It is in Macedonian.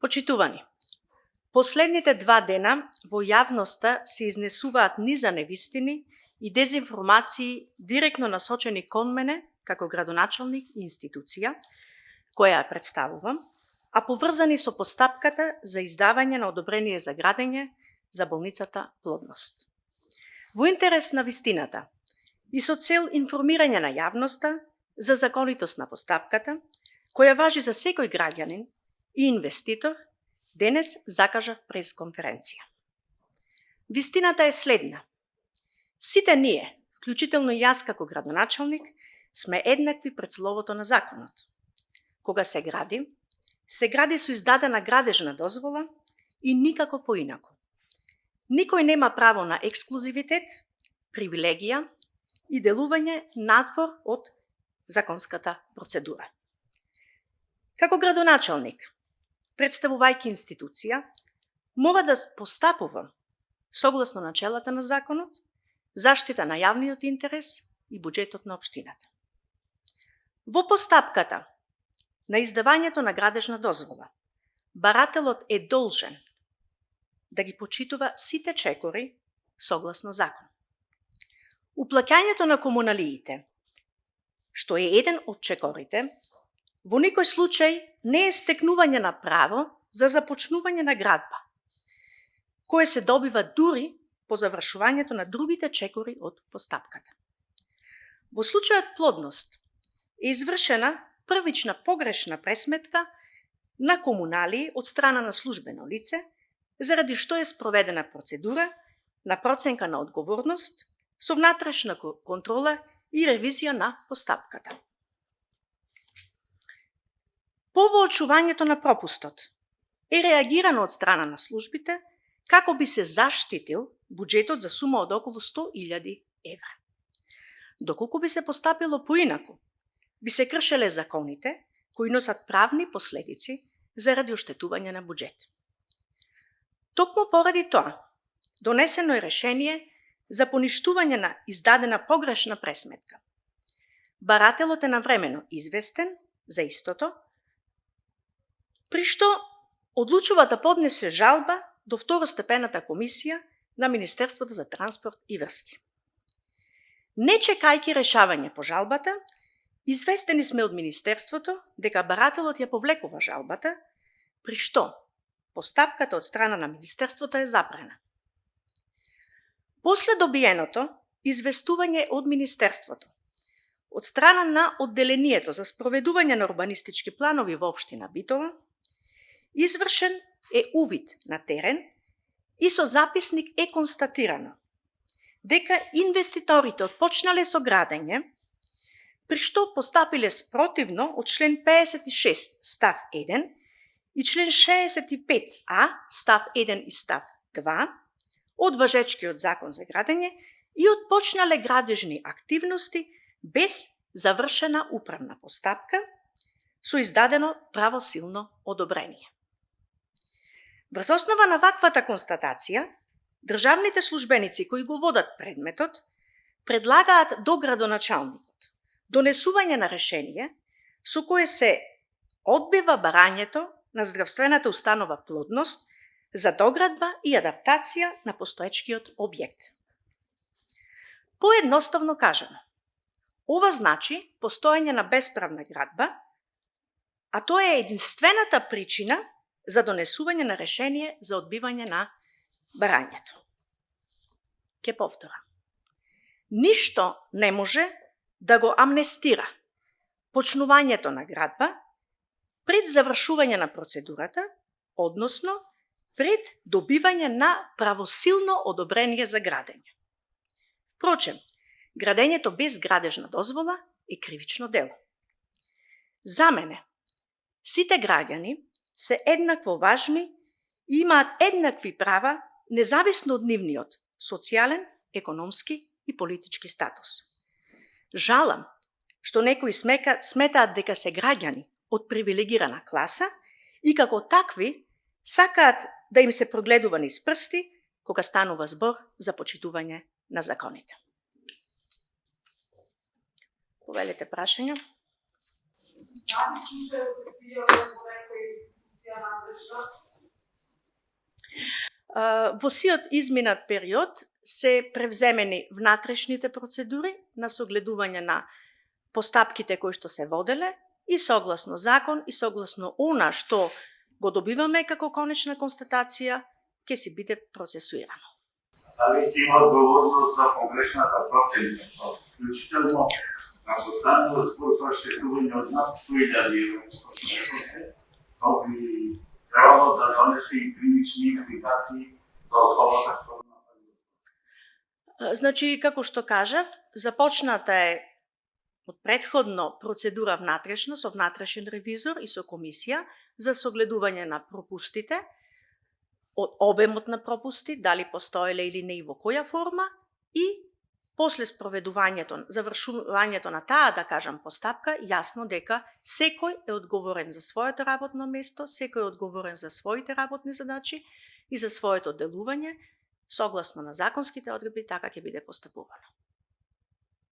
Почитувани, последните 2 дена во јавноста се изнесуваат низа невистини и дезинформации директно насочени кон мене како градоначалник и институција, која ја представувам, а поврзани со постапката за издавање на одобрение за градење за болницата Плодност. Во интерес на вистината и со цел информирање на јавноста за законитост на постапката, која важи за секој граѓанин и инвеститор, денес закажав пресконференција. Вистината е следна. Сите ние, вклучително јас како градоначалник, сме еднакви пред словото на законот. Кога се гради со издадена градежна дозвола и никако поинаку. Никој нема право на ексклузивитет, привилегија и делување надвор од законската процедура. Како градоначалник, представувајќи институција, мора да постапувам согласно начелата на законот, заштита на јавниот интерес и буџетот на општината. Во постапката на издавањето на градежна дозвола, барателот е должен да ги почитува сите чекори согласно закон. Уплаќањето на комуналиите, што е еден од чекорите, во никој случај не е стекнување на право за започнување на градба, кое се добива дури по завршувањето на другите чекори од постапката. Во случајот Плодност е извршена првична погрешна пресметка на комуналии од страна на службено лице, заради што е спроведена процедура на проценка на одговорност со внатрешна контрола и ревизија на постапката. По воочувањето на пропустот е реагирано од страна на службите како би се заштитил буџетот за сума од околу 100.000 евра. Доколку би се постапило поинаку, би се кршеле законите кои носат правни последици заради оштетување на буџет. Токму поради тоа, донесено е решение за поништување на издадена погрешна пресметка. Барателот е навремено известен за истото, при што одлучува да поднесе жалба до второстепената комисија на Министерството за транспорт и врски. Не чекајќи решавање по жалбата, известени сме од Министерството дека барателот ја повлекува жалбата, при што постапката од страна на Министерството е забрана. После добиеното известување од Министерството, од страна на одделението за спроведување на урбанистички планови во општина Битола, извршен е увид на терен и со записник е констатирано дека инвеститорите отпочнале со градење, при што постапиле спротивно од член 56 став 1 и член 65а став 1 и став 2 од важечкиот закон за градење и отпочнале градежни активности без завршена управна постапка со издадено правосилно одобрение. Врз основа на ваквата констатација, државните службеници кои го водат предметот предлагаат до градоначалникот донесување на решение со кое се одбива барањето на здравствената установа Плодност за доградба и адаптација на постоечкиот објект. Поедноставно кажано, ова значи постоење на бесправна градба, а тоа е единствената причина за донесување на решение за одбивање на барањето. Ке повторам. Ништо не може да го амнестира почнувањето на градба пред завршување на процедурата, односно пред добивање на правосилно одобрение за градење. Впрочем, градењето без градежна дозвола е кривично дело. За мене, сите граѓани се еднакво важни и имаат еднакви права независно од нивниот социјален, економски и политички статус. Жалам што некои сметаат дека се граѓани од привилегирана класа и како такви сакаат да им се прогледува низ прсти кога станува збор за почитување на законите. Повелете прашања. Во сиот изминат период се превземени внатрешните процедури на согледување на постапките кои што се воделе и согласно закон и согласно она што го добиваме како конечна констатација, ќе си биде процесуирано. Дали има одговорност за погрешната процена, вклучително на постанува спор со оштетување од нас 100.000 евро. То би требало да донесе и клинични импликации за особата што го направи. Значи, како што кажав, започната е од предходно процедура внатрешна со внатрешен ревизор и со комисија за согледување на пропустите, од обемот на пропусти, дали постоеле или не и во која форма, и после спроведувањето, завршувањето на таа, да кажам, постапка, јасно дека секој е одговорен за своето работно место, секој е одговорен за своите работни задачи и за своето делување, согласно на законските одредби, така ќе биде постапувано.